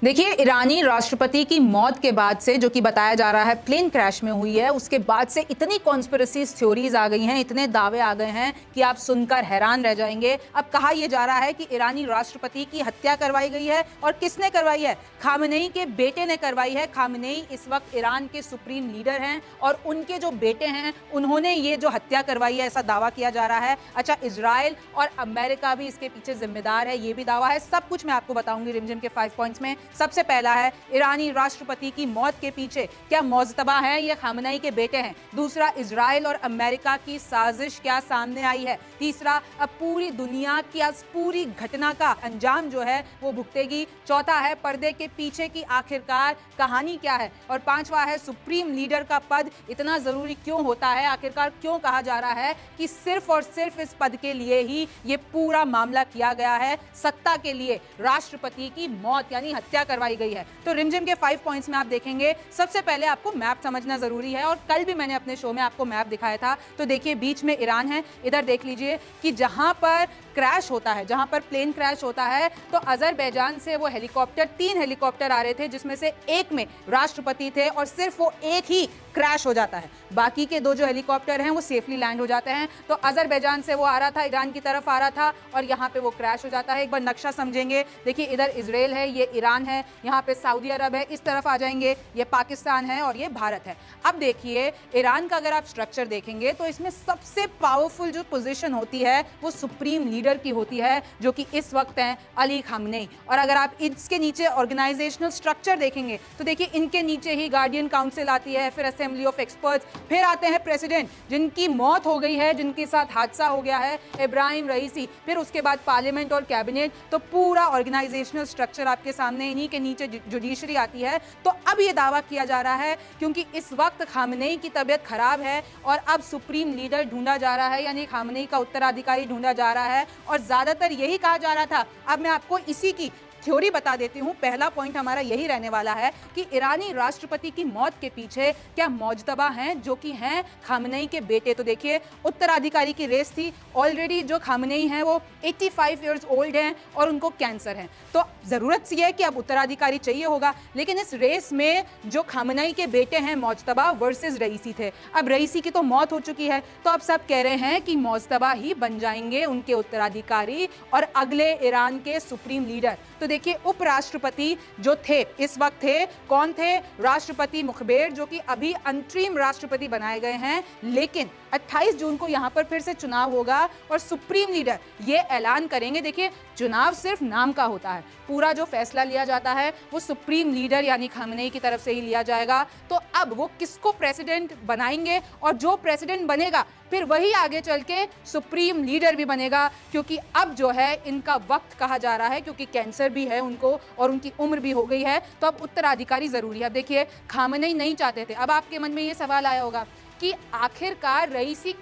देखिए, ईरानी राष्ट्रपति की मौत के बाद से, जो कि बताया जा रहा है प्लेन क्रैश में हुई है, उसके बाद से इतनी कॉन्स्पिरेसी थ्योरीज आ गई हैं, इतने दावे आ गए हैं कि आप सुनकर हैरान रह जाएंगे। अब कहा यह जा रहा है कि ईरानी राष्ट्रपति की हत्या करवाई गई है, और किसने करवाई है? खामनेई के बेटे ने करवाई है। खामनेई इस वक्त ईरान के सुप्रीम लीडर हैं, और उनके जो बेटे हैं उन्होंने ये जो हत्या करवाई है, ऐसा दावा किया जा रहा है। अच्छा, इजराइल और अमेरिका भी इसके पीछे जिम्मेदार है, ये भी दावा है। सब कुछ मैं आपको बताऊंगी रिमझिम के 5 पॉइंट्स में। सबसे पहला है, ईरानी राष्ट्रपति की मौत के पीछे क्या मौजतबा है या खामनेई के बेटे हैं? दूसरा, इजराइल और अमेरिका की साजिश क्या सामने आई है? तीसरा, अब पूरी दुनिया की इस पूरी घटना का अंजाम जो है वो भुगतेगी। चौथा है, पर्दे के पीछे की आखिरकार कहानी क्या है? और पांचवा है, सुप्रीम लीडर का पद इतना जरूरी क्यों होता है? आखिरकार क्यों कहा जा रहा है कि सिर्फ और सिर्फ इस पद के लिए ही ये पूरा मामला किया गया है? सत्ता के लिए राष्ट्रपति की मौत यानी हत्या करवाई गई है। तो रिमझिम के 5 पॉइंट्स में आप देखेंगे। सबसे पहले आपको मैप समझना जरूरी है, और कल भी मैंने अपने शो में आपको मैप दिखाया था। तो देखिए, बीच में ईरान है। इधर देख लीजिए कि जहां पर क्रैश होता है, जहां पर प्लेन क्रैश होता है, तो अजरबैजान से वो हेलीकॉप्टर, 3 हेलीकॉप्टर आ रहे थे, जिसमें से एक में राष्ट्रपति थे, और सिर्फ वो एक ही क्रैश हो जाता है। बाकी के 2 जो हेलीकॉप्टर हैं वो सेफली लैंड हो जाते हैं। तो अजरबैजान से वो आ रहा था, ईरान की तरफ आ रहा था, और यहाँ पे वो क्रैश हो जाता है। एक बार नक्शा समझेंगे। देखिए, इधर इजराइल है, ये ईरान है, यहाँ पे सऊदी अरब है, इस तरफ आ जाएंगे, ये पाकिस्तान है, और ये भारत है। अब देखिए, ईरान का अगर आप स्ट्रक्चर देखेंगे तो इसमें सबसे पावरफुल जो पोजीशन होती है वो सुप्रीम लीडर की होती है, जो कि इस वक्त हैं अली खामनेई। और अगर आप इसके नीचे ऑर्गेनाइजेशनल स्ट्रक्चर देखेंगे तो देखिए, इनके नीचे ही गार्डियन काउंसिल आती है, फिर असेंबली ऑफ एक्सपर्ट्स, फिर आते हैं प्रेसिडेंट, जिनकी मौत हो गई है, जिनके साथ हादसा हो गया है, इब्राहिम रईसी, फिर उसके बाद पार्लियामेंट और कैबिनेट। तो पूरा ऑर्गेनाइजेशनल स्ट्रक्चर आपके सामने, इन्हीं के नीचे जुडिशरी आती है। तो अब ये दावा किया जा रहा है, क्योंकि इस वक्त खामनेई की तबीयत खराब है और अब सुप्रीम लीडर ढूंढा जा रहा है, यानी खामनेई का उत्तराधिकारी ढूंढा जा रहा है, और ज्यादातर यही कहा जा रहा था। अब मैं आपको इसी की थ्योरी बता देती हूं। पहला पॉइंट हमारा यही रहने वाला है कि ईरानी राष्ट्रपति की मौत के पीछे क्या मौजतबा हैं, जो कि हैं खामनेई के बेटे। तो देखिए, उत्तराधिकारी की रेस थी। ऑलरेडी जो खामनेई हैं वो 85 इयर्स ओल्ड हैं, और उनको कैंसर है। तो जरूरत सी है कि अब उत्तराधिकारी चाहिए होगा। लेकिन इस रेस में जो खामनेई के बेटे हैं मौजतबा वर्सेस रईसी थे। अब रईसी की तो मौत हो चुकी है, तो अब सब कह रहे हैं कि मौजतबा ही बन जाएंगे उनके उत्तराधिकारी और अगले ईरान के सुप्रीम लीडर। तो देखिए, उपराष्ट्रपति जो थे इस वक्त थे, कौन थे? राष्ट्रपति मुखबेर, जो कि अभी अंतरिम राष्ट्रपति बनाए गए हैं। लेकिन 28 जून को यहां पर फिर से चुनाव होगा, और सुप्रीम लीडर ये ऐलान करेंगे। देखिए, चुनाव सिर्फ नाम का होता है, पूरा जो फैसला लिया जाता है वो सुप्रीम लीडर यानी खामनेई की तरफ से ही लिया जाएगा। तो अब वो किसको प्रेसिडेंट बनाएंगे, और जो प्रेसिडेंट बनेगा फिर वही आगे चल के सुप्रीम लीडर भी बनेगा, क्योंकि अब जो है इनका वक्त कहा जा रहा है, क्योंकि कैंसर भी है उनको और उनकी उम्र भी हो गई है। तो अब उत्तराधिकारी जरूरी है। अब देखिए, खामनेई नहीं चाहते थे। अब आपके मन में ये सवाल आया होगा कि आखिरकार रईसी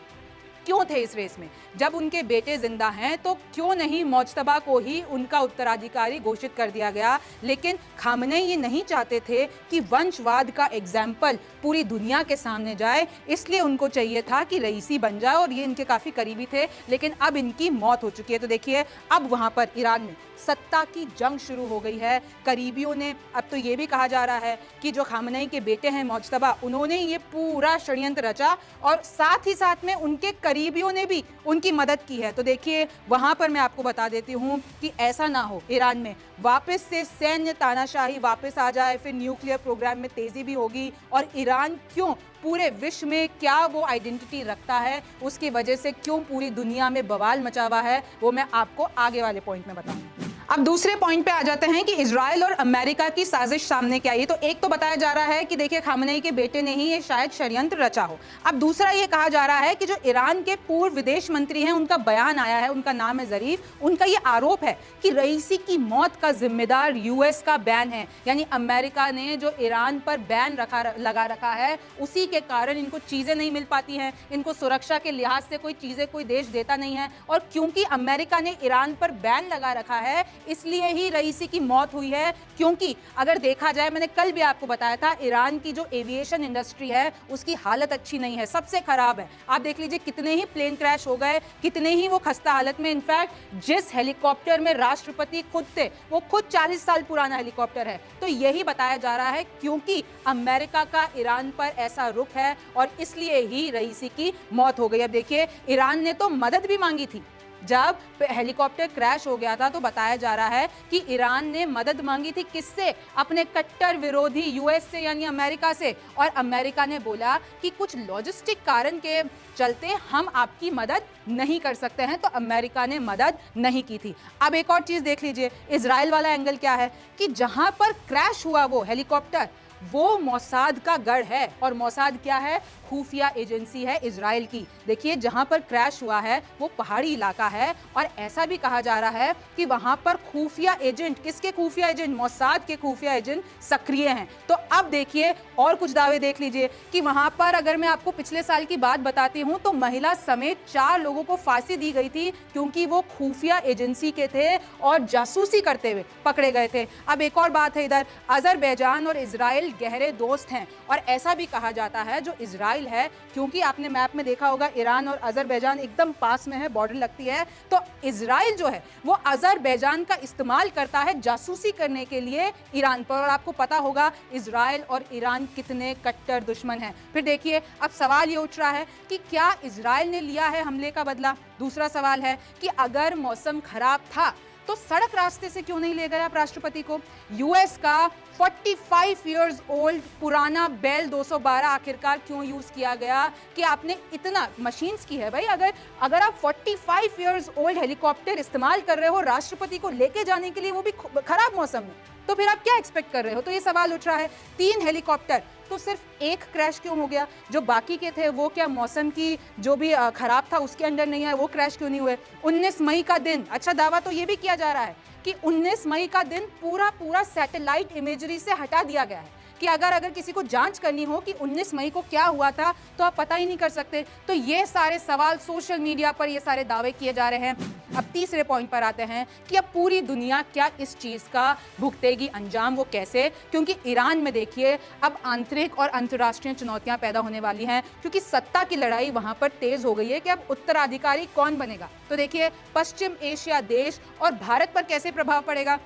क्यों थे इस रेस में? जब उनके बेटे जिंदा हैं तो क्यों नहीं मौजतबा को ही उनका उत्तराधिकारी घोषित कर दिया गया? लेकिन खामनेई ये नहीं चाहते थे कि वंशवाद का एग्जाम्पल पूरी दुनिया के सामने जाए, इसलिए उनको चाहिए था कि रईसी बन जाए, और ये इनके काफी करीबी थे। लेकिन अब इनकी मौत हो चुकी है। तो देखिए, अब वहां पर ईरान में सत्ता की जंग शुरू हो गई है। करीबियों ने, अब तो ये भी कहा जा रहा है कि जो खामनेई के बेटे हैं मौजतबा, उन्होंने ये पूरा षड्यंत्र रचा, और साथ ही साथ में उनके करीबियों ने भी उनकी मदद की है। तो देखिए, वहां पर मैं आपको बता देती हूं कि ऐसा ना हो ईरान में वापस से सैन्य तानाशाही वापस आ जाए, फिर न्यूक्लियर प्रोग्राम में तेजी भी होगी। और ईरान क्यों पूरे विश्व में, क्या वो आइडेंटिटी रखता है, उसकी वजह से क्यों पूरी दुनिया में बवाल मचा हुआ है, वो मैं आपको आगे वाले पॉइंट में बताऊंगी। अब दूसरे पॉइंट पे आ जाते हैं कि इजराइल और अमेरिका की साजिश सामने क्या आई। तो एक तो बताया जा रहा है कि देखिए, खामनेई के बेटे ने ही ये शायद षड्यंत्र रचा हो। अब दूसरा ये कहा जा रहा है कि जो ईरान के पूर्व विदेश मंत्री हैं, उनका बयान आया है, उनका नाम है जरीफ। उनका ये आरोप है कि रईसी की मौत का जिम्मेदार यूएस का बैन है, यानी अमेरिका ने जो ईरान पर बैन लगा रखा है, उसी के कारण इनको चीजें नहीं मिल पाती हैं, इनको सुरक्षा के लिहाज से कोई चीजें कोई देश देता नहीं है। और क्योंकि अमेरिका ने ईरान पर बैन लगा रखा है, इसलिए ही रईसी की मौत हुई है, क्योंकि अगर देखा जाए, मैंने कल भी आपको बताया था, ईरान की जो एविएशन इंडस्ट्री है उसकी हालत अच्छी नहीं है, सबसे खराब है। आप देख लीजिए कितने ही प्लेन क्रैश हो गए, कितने ही वो खस्ता हालत में। इनफैक्ट जिस हेलीकॉप्टर में राष्ट्रपति खुद थे, वो खुद 40 साल पुराना हेलीकॉप्टर है। तो यही बताया जा रहा है क्योंकि अमेरिका का ईरान पर ऐसा रुख है और इसलिए ही रईसी की मौत हो गई। अब देखिए, ईरान ने तो मदद भी मांगी थी। जब हेलीकॉप्टर क्रैश हो गया था तो बताया जा रहा है कि ईरान ने मदद मांगी थी, किससे? अपने कट्टर विरोधी यूएस से, यानी अमेरिका से। और अमेरिका ने बोला कि कुछ लॉजिस्टिक कारण के चलते हम आपकी मदद नहीं कर सकते हैं, तो अमेरिका ने मदद नहीं की थी। अब एक और चीज देख लीजिए, इजराइल वाला एंगल क्या है कि जहां पर क्रैश हुआ वो हेलीकॉप्टर, वो मोसाद का गढ़ है। और मोसाद क्या है? खुफिया एजेंसी है इजराइल की। देखिए, जहां पर क्रैश हुआ है वो पहाड़ी इलाका है और ऐसा भी कहा जा रहा है कि वहां पर खुफिया एजेंट, किसके खुफिया एजेंट? मोसाद के खुफिया एजेंट सक्रिय हैं। तो अब देखिए, और कुछ दावे देख लीजिए कि वहां पर, अगर मैं आपको पिछले साल की बात बताती हूं, तो महिला समेत 4 लोगों को फांसी दी गई थी क्योंकि वो खुफिया एजेंसी के थे और जासूसी करते हुए पकड़े गए थे। अब एक और बात है, इधर अजरबैजान और इजराइल गहरे दोस्त हैं और ऐसा भी कहा जाता है जो इजराइल है, क्योंकि आपने मैप में देखा होगा ईरान और अजरबैजान एकदम पास में है, बॉर्डर लगती है, तो इजराइल जो है वो अजरबैजान का इस्तेमाल करता है जासूसी करने के लिए ईरान पर। और आपको पता होगा इजराइल और ईरान कितने कट्टर दुश्मन हैं। फिर देखिए, अब सवाल ये उठ रहा है कि क्या इजराइल ने लिया है हमले का बदला? दूसरा सवाल है कि अगर मौसम खराब था तो सड़क रास्ते से क्यों नहीं ले गए आप राष्ट्रपति को? यूएस का 45 इयर्स ओल्ड पुराना बेल 212 आखिरकार क्यों यूज किया गया कि आपने इतना मशीन्स की है भाई? अगर आप 45 इयर्स ओल्ड हेलीकॉप्टर इस्तेमाल कर रहे हो राष्ट्रपति को लेके जाने के लिए, वो भी खराब मौसम में, तो फिर आप क्या एक्सपेक्ट कर रहे हो? तो ये सवाल उठ रहा है। 3 हेलीकॉप्टर, तो सिर्फ एक क्रैश क्यों हो गया? जो बाकी के थे वो क्या मौसम की जो भी खराब था उसके अंडर नहीं है, वो क्रैश क्यों नहीं हुए? 19 मई का दिन, अच्छा दावा तो ये भी किया जा रहा है कि 19 मई का दिन पूरा सैटेलाइट इमेजरी से हटा दिया गया है कि अगर किसी को जांच करनी हो कि 19 मई को क्या हुआ था तो आप पता ही नहीं कर सकते। तो ये सारे सवाल सोशल मीडिया पर, ये सारे दावे किए जा रहे हैं। अब तीसरे पॉइंट पर आते हैं कि अब पूरी दुनिया क्या इस चीज का भुगतेगी अंजाम? वो कैसे? क्योंकि ईरान में देखिए अब आंतरिक और अंतर्राष्ट्रीय चुनौतियां पैदा होने वाली हैं, क्योंकि सत्ता की लड़ाई वहां पर तेज हो गई है कि अब उत्तराधिकारी कौन बनेगा। तो देखिए, पश्चिम एशिया देश और भारत पर कैसे प्रभाव पड़ेगा?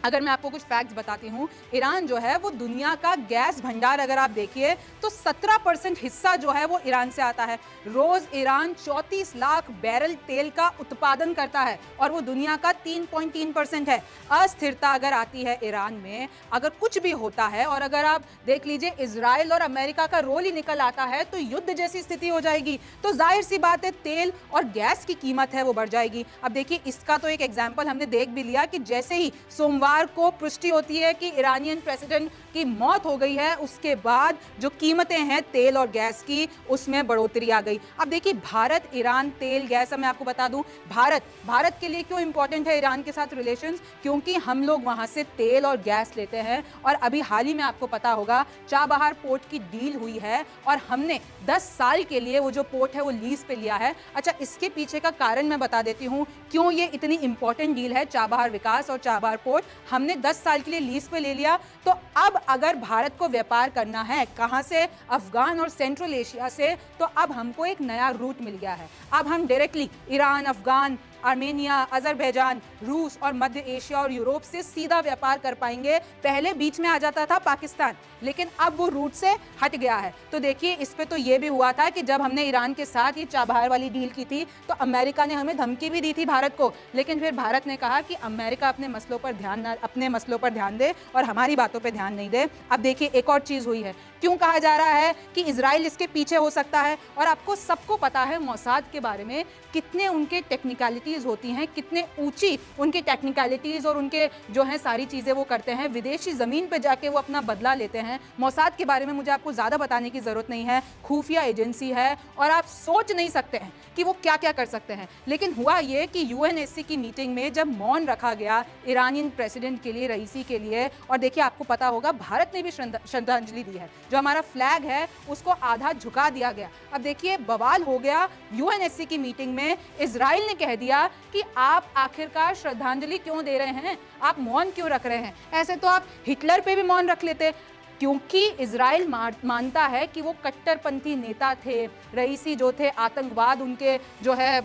अगर मैं आपको कुछ फैक्ट्स बताती हूँ, ईरान जो है वो दुनिया का गैस भंडार, अगर आप देखिए तो 17% हिस्सा जो है वो ईरान से आता है। रोज ईरान 34 लाख बैरल तेल का उत्पादन करता है और वो दुनिया का 3.3% है। अस्थिरता अगर आती है ईरान में, अगर कुछ भी होता है, और अगर आप देख लीजिए इजराइल और अमेरिका का रोल ही निकल आता है, तो युद्ध जैसी स्थिति हो जाएगी। तो जाहिर सी बात है तेल और गैस की कीमत है वो बढ़ जाएगी। अब देखिए, इसका तो एक एग्जाम्पल हमने देख भी लिया कि जैसे ही सोमवार को पुष्टि होती है कि ईरानियन प्रेसिडेंट की मौत हो गई है, उसके बाद जो कीमतें हैं तेल और गैस की, उसमें बढ़ोतरी आ गई। अब देखिए, भारत ईरान तेल गैस, मैं आपको बता दूं, भारत के लिए क्यों इंपॉर्टेंट है ईरान के साथ रिलेशंस? क्योंकि हम लोग वहां से तेल और गैस लेते हैं। और अभी हाल ही में आपको पता होगा चाबहार पोर्ट की डील हुई है और हमने 10 साल के लिए वो जो पोर्ट है वो लीज पे लिया है। अच्छा, इसके पीछे का कारण मैं बता देती हूँ क्यों ये इतनी इंपॉर्टेंट डील है। चाबहार विकास और चाबहार पोर्ट हमने 10 साल के लिए लीज पे ले लिया। तो अब अगर भारत को व्यापार करना है, कहां से? अफगान और सेंट्रल एशिया से, तो अब हमको एक नया रूट मिल गया है। अब हम directly Iran, Afghan, Armenia, Azerbaijan, रूस और मध्य एशिया और यूरोप से सीधा व्यापार कर पाएंगे। पहले बीच में आ जाता था पाकिस्तान, लेकिन अब वो रूट से हट गया है। तो देखिए, इस पे तो ये भी हुआ था कि जब हमने ईरान के साथ ये चाबहार वाली डील की थी तो अमेरिका ने हमें धमकी भी दी थी भारत को, लेकिन फिर भारत ने कहा कि अमेरिका अपने मसलों पर ध्यान दे और हमारी बातों पर ध्यान नहीं दे। अब देखिए, एक और चीज हुई है। क्यों कहा जा रहा है कि इजराइल इसके पीछे हो सकता है? और आपको सबको पता है मोसाद के बारे में, कितने उनके टेक्निकलिटीज होती हैं, कितने ऊंची उनकी टेक्निकलिटीज और उनके जो है सारी चीजें वो करते हैं। विदेशी जमीन पे जाके वो अपना बदला लेते हैं। मोसाद के बारे में मुझे आपको ज्यादा बताने की जरूरत नहीं है, खुफिया एजेंसी है और आप सोच नहीं सकते हैं कि वो क्या क्या कर सकते हैं। लेकिन हुआ ये कि यूएनएससी की मीटिंग में जब मौन रखा गया ईरानियन प्रेसिडेंट के लिए, रईसी के लिए, और देखिए आपको पता होगा भारत ने भी श्रद्धांजलि दी है। जो हमारा फ्लैग है उसको आधा झुका दिया गया। अब देखिए, बवाल हो गया यूएनएससी की मीटिंग में। इजराइल ने कह दिया किया कि आप आखिरकार श्रद्धांजलि क्यों दे रहे हैं, आप मौन क्यों रख रहे हैं। ऐसे तो आप हिटलर पे भी मौन रख लेते, क्योंकि इजराइल मानता है कि वो कट्टरपंथी नेता थे, रईसी जो थे आतंकवाद उनके जो है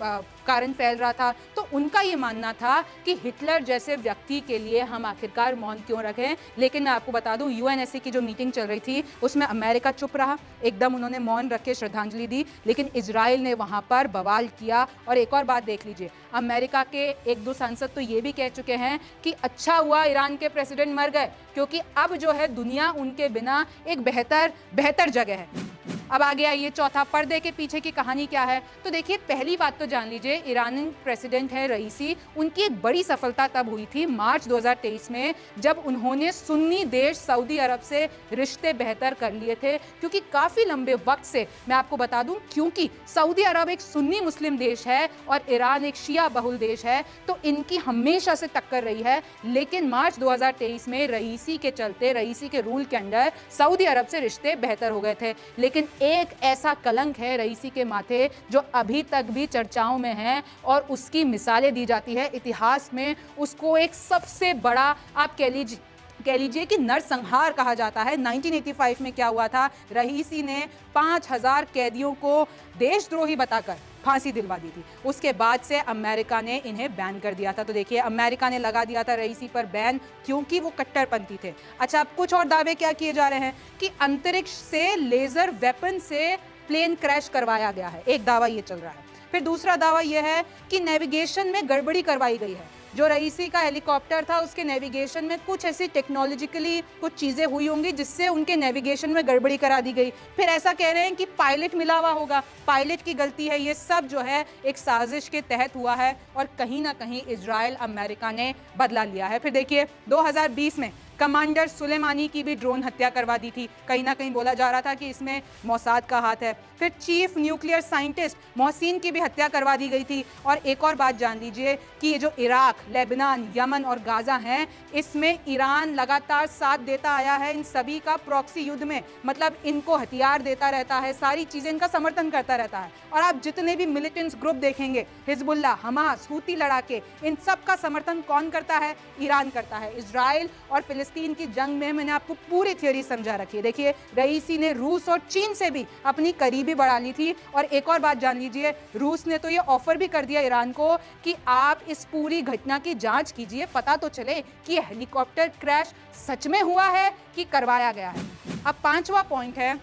कारण फैल रहा था, तो उनका ये मानना था कि हिटलर जैसे व्यक्ति के लिए हम आखिरकार मौन क्यों रखें। लेकिन मैं आपको बता दूं, यूएनएससी की जो मीटिंग चल रही थी उसमें अमेरिका चुप रहा, एकदम उन्होंने मौन रख के श्रद्धांजलि दी, लेकिन इजराइल ने वहां पर बवाल किया। और एक और बात देख लीजिए, अमेरिका के एक दो सांसद तो ये भी कह चुके हैं कि अच्छा हुआ ईरान के प्रेसिडेंट मर गए, क्योंकि अब जो है दुनिया उनके बिना एक बेहतर जगह है। अब आगे आइए, चौथा, पर्दे के पीछे की कहानी क्या है। तो देखिए, पहली बात तो जान लीजिए, ईरानी प्रेसिडेंट है रईसी, उनकी एक बड़ी सफलता तब हुई थी मार्च 2023 में, जब उन्होंने सुन्नी देश सऊदी अरब से रिश्ते बेहतर कर लिए थे। क्योंकि काफ़ी लंबे वक्त से, मैं आपको बता दूं, क्योंकि सऊदी अरब एक सुन्नी मुस्लिम देश है और ईरान एक शिया बहुल देश है, तो इनकी हमेशा से टक्कर रही है। लेकिन मार्च 2023 में रईसी के चलते, रईसी के रूल के अंडर सऊदी अरब से रिश्ते बेहतर हो गए थे। लेकिन एक ऐसा कलंक है रईसी के माथे जो अभी तक भी चर्चाओं में है और उसकी मिसालें दी जाती है इतिहास में। उसको एक सबसे बड़ा, आप कह लीजिए कि नरसंहार कहा जाता है। 1985 में क्या हुआ था, रईसी ने 5000 कैदियों को देशद्रोही बताकर फांसी दिलवा दी थी। उसके बाद से अमेरिका ने इन्हें बैन कर दिया था। तो देखिए, अमेरिका ने लगा दिया था रईसी पर बैन, क्योंकि वो कट्टरपंथी थे। अच्छा, अब कुछ और दावे क्या किए जा रहे हैं कि अंतरिक्ष से लेजर वेपन से प्लेन क्रैश करवाया गया है, एक दावा ये चल रहा है। फिर दूसरा दावा यह है कि नेविगेशन में गड़बड़ी करवाई गई है। जो रईसी का हेलीकॉप्टर था उसके नेविगेशन में कुछ ऐसी टेक्नोलॉजिकली कुछ चीज़ें हुई होंगी जिससे उनके नेविगेशन में गड़बड़ी करा दी गई। फिर ऐसा कह रहे हैं कि पायलट मिला हुआ होगा, पायलट की गलती है। ये सब जो है एक साजिश के तहत हुआ है और कहीं ना कहीं इजराइल, अमेरिका ने बदला लिया है। फिर देखिए, 2020 में कमांडर सुलेमानी की भी ड्रोन हत्या करवा दी थी। कहीं ना कहीं बोला जा रहा था कि इसमें मोसाद का हाथ है। फिर चीफ न्यूक्लियर साइंटिस्ट मोहसिन की भी हत्या करवा दी गई थी। और एक और बात जान लीजिए कि ये जो इराक, लेबनान, यमन और गाजा हैं, इसमें ईरान लगातार साथ देता आया है इन सभी का प्रॉक्सी युद्ध में। मतलब इनको हथियार देता रहता है, सारी चीज़ें इनका समर्थन करता रहता है। और आप जितने भी मिलिटेंट्स ग्रुप देखेंगे, हिजबुल्ला, हमास, हूती लड़ाके, इन सब का समर्थन कौन करता है? ईरान करता है। इजराइल और फिलिस्तीन की जंग में मैंने आपको पूरी थ्योरी समझा रखी है। देखिए, रईसी ने रूस और चीन से भी अपनी करीबी बढ़ा ली थी। और एक और बात जान लीजिए, रूस ने तो ये ऑफर भी कर दिया ईरान को कि आप इस पूरी घटना की जांच कीजिए, पता तो चले कि हेलीकॉप्टर क्रैश सच में हुआ है कि करवाया गया है। अब पांचवा पॉइंट है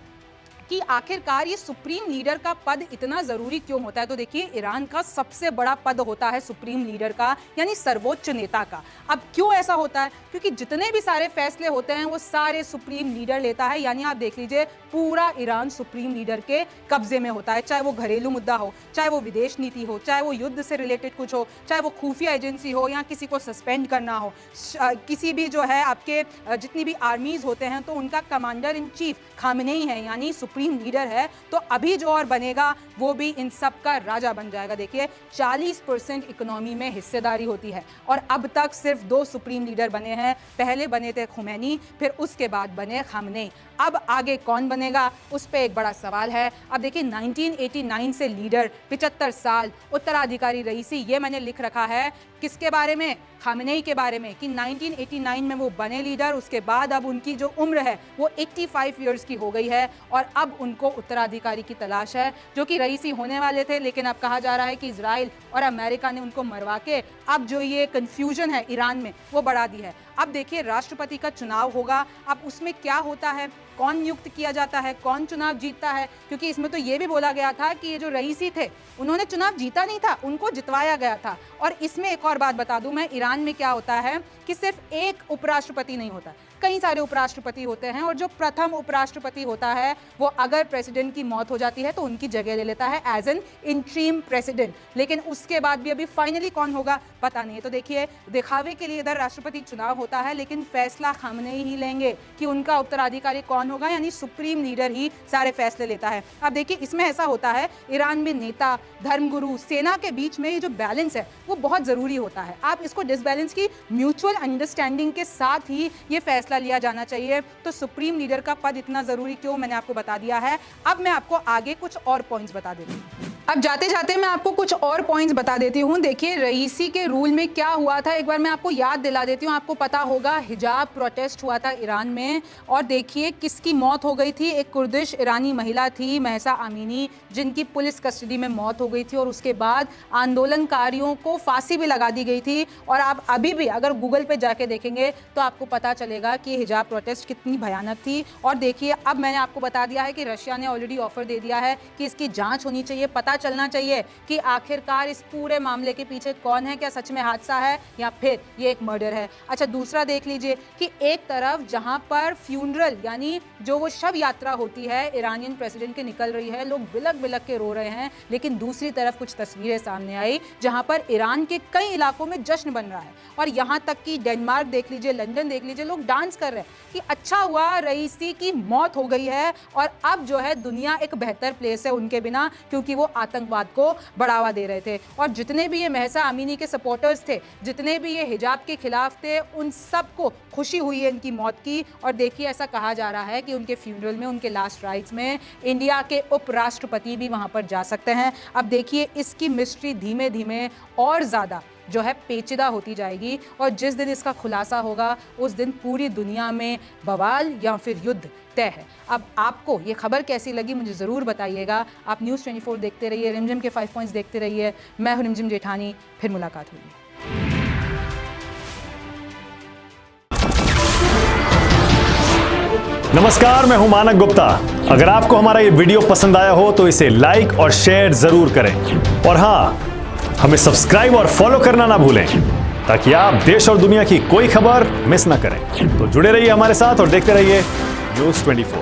कि आखिरकार ये सुप्रीम लीडर का पद इतना ज़रूरी क्यों होता है। तो देखिए, ईरान का सबसे बड़ा पद होता है सुप्रीम लीडर का, यानी सर्वोच्च नेता का। अब क्यों ऐसा होता है? क्योंकि जितने भी सारे फैसले होते हैं वो सारे सुप्रीम लीडर लेता है। यानी आप देख लीजिए, पूरा ईरान सुप्रीम लीडर के कब्जे में होता है। चाहे वो घरेलू मुद्दा हो, चाहे वो विदेश नीति हो, चाहे वो युद्ध से रिलेटेड कुछ हो, चाहे वो खुफिया एजेंसी हो, या किसी को सस्पेंड करना हो, किसी भी जो है आपके जितनी भी आर्मीज होते हैं, तो उनका कमांडर इन चीफ खामनेई है, यानी सुप्रीम लीडर है। तो अभी जो और बनेगा वो भी इन सब का राजा बन जाएगा। देखिए, 40% इकोनॉमी में हिस्सेदारी होती है और अब तक सिर्फ 2 सुप्रीम लीडर बने हैं। पहले बने थे खुमैनी, फिर उसके बाद बने खामनेई। अब आगे कौन बनेगा, उस पर एक बड़ा सवाल है। अब देखिए, 1989 से लीडर, 75 साल, उत्तराधिकारी रईसी, ये मैंने लिख रखा है किसके बारे में? खामनेई के बारे में, कि 1989 में वो बने लीडर। उसके बाद अब उनकी जो उम्र है वो 85 ईयर्स की हो गई है और अब उनको उत्तराधिकारी की तलाश है, जो कि रईसी होने वाले थे। लेकिन अब कहा जा रहा है कि इजराइल और अमेरिका ने उनको मरवा के अब जो ये कंफ्यूजन है ईरान में वो बढ़ा दी है। अब देखिए, राष्ट्रपति का चुनाव होगा। अब उसमें क्या होता है, कौन नियुक्त किया जाता है, कौन चुनाव जीतता है? क्योंकि इसमें तो ये भी बोला गया था कि ये जो रईसी थे उन्होंने चुनाव जीता नहीं था, उनको जितवाया गया था। और इसमें एक और बात बता दूं मैं, ईरान में क्या होता है कि सिर्फ एक उपराष्ट्रपति नहीं होता, कई सारे उपराष्ट्रपति होते हैं। और जो प्रथम उपराष्ट्रपति होता है वो अगर प्रेसिडेंट की मौत हो जाती है तो उनकी जगह ले लेता है एज एन इंट्रीम प्रेसिडेंट। लेकिन उसके बाद भी अभी फाइनली कौन होगा पता नहीं है। तो देखिए, दिखावे के लिए इधर राष्ट्रपति चुनाव होता है, लेकिन फैसला खामनेई ही लेंगे कि उनका उत्तराधिकारी कौन होगा, यानी सुप्रीम लीडर ही सारे फैसले लेता है। अब देखिए, इसमें ऐसा होता है, ईरान में नेता, धर्मगुरु, सेना के बीच में ये जो बैलेंस है वो बहुत ज़रूरी होता है। आप इसको डिसबैलेंस की म्यूचुअल अंडरस्टैंडिंग के साथ ही ये फैसला लिया जाना चाहिए। तो सुप्रीम लीडर का पद इतना ज़रूरी क्यों, मैंने आपको बता दिया है। अब मैं आपको आगे कुछ और पॉइंट्स बता देती हूँ। अब जाते जाते मैं आपको कुछ और पॉइंट्स बता देती हूँ। देखिए रईसी के रूल में क्या हुआ था, एक बार मैं आपको याद दिला देती हूँ। आपको पता होगा हिजाब प्रोटेस्ट हुआ था ईरान में, और देखिए किसकी मौत हो गई थी। एक कुर्दिश ईरानी महिला थी महसा अमीनी, जिनकी पुलिस कस्टडी में मौत हो गई थी, और उसके बाद आंदोलनकारियों को फांसी भी लगा दी गई थी। और आप अभी भी अगर गूगल पे जाके देखेंगे तो आपको पता चलेगा कि हिजाब प्रोटेस्ट कितनी भयानक थी। और देखिए अब मैंने आपको बता दिया है कि रशिया ने ऑलरेडी ऑफर दे दिया है कि इसकी जांच होनी चाहिए, पता चलना चाहिए कि आखिरकार इस पूरे मामले के पीछे कौन है, क्या सच में हादसा है या फिर ये एक मर्डर है। अच्छा दूसरा देख लीजिए कि एक तरफ जहां पर फ्यूनरल यानी जो वो शव यात्रा होती है ईरानियन प्रेसिडेंट की निकल रही है, लोग बिलक बिलक के रो रहे हैं, लेकिन दूसरी तरफ कुछ तस्वीरें सामने आई जहां पर ईरान के कई इलाकों में जश्न बन रहा है। और यहां तक कि डेनमार्क देख लीजिए, लंदन देख लीजिए, लोग डांस कर रहे हैं कि अच्छा हुआ रईसी की मौत हो गई है और अब जो है दुनिया एक बेहतर प्लेस है उनके बिना, क्योंकि वो आतंकवाद को बढ़ावा दे रहे थे। और जितने भी ये महसा अमीनी के सपोर्टर्स थे, जितने भी ये हिजाब के खिलाफ थे, उन सबको खुशी हुई है इनकी मौत की। और देखिए ऐसा कहा जा रहा है कि उनके फ्यूनरल में, उनके लास्ट राइट्स में इंडिया के उपराष्ट्रपति भी वहां पर जा सकते हैं। अब देखिए इसकी मिस्ट्री धीमे धीमे और ज़्यादा जो है पेचीदा होती जाएगी, और जिस दिन इसका खुलासा होगा उस दिन पूरी दुनिया में बवाल या फिर युद्ध तय है। अब आपको ये खबर कैसी लगी मुझे ज़रूर बताइएगा। आप न्यूज़ 24 देखते रहिए, रिमझिम के 5 पॉइंट्स देखते रहिए। मैं हूं रिमझिम जेठानी, फिर मुलाकात होगी। नमस्कार, मैं हूं मानक गुप्ता। अगर आपको हमारा ये वीडियो पसंद आया हो तो इसे लाइक और शेयर जरूर करें, और हाँ, हमें सब्सक्राइब और फॉलो करना ना भूलें ताकि आप देश और दुनिया की कोई खबर मिस ना करें। तो जुड़े रहिए हमारे साथ और देखते रहिए न्यूज़ 24।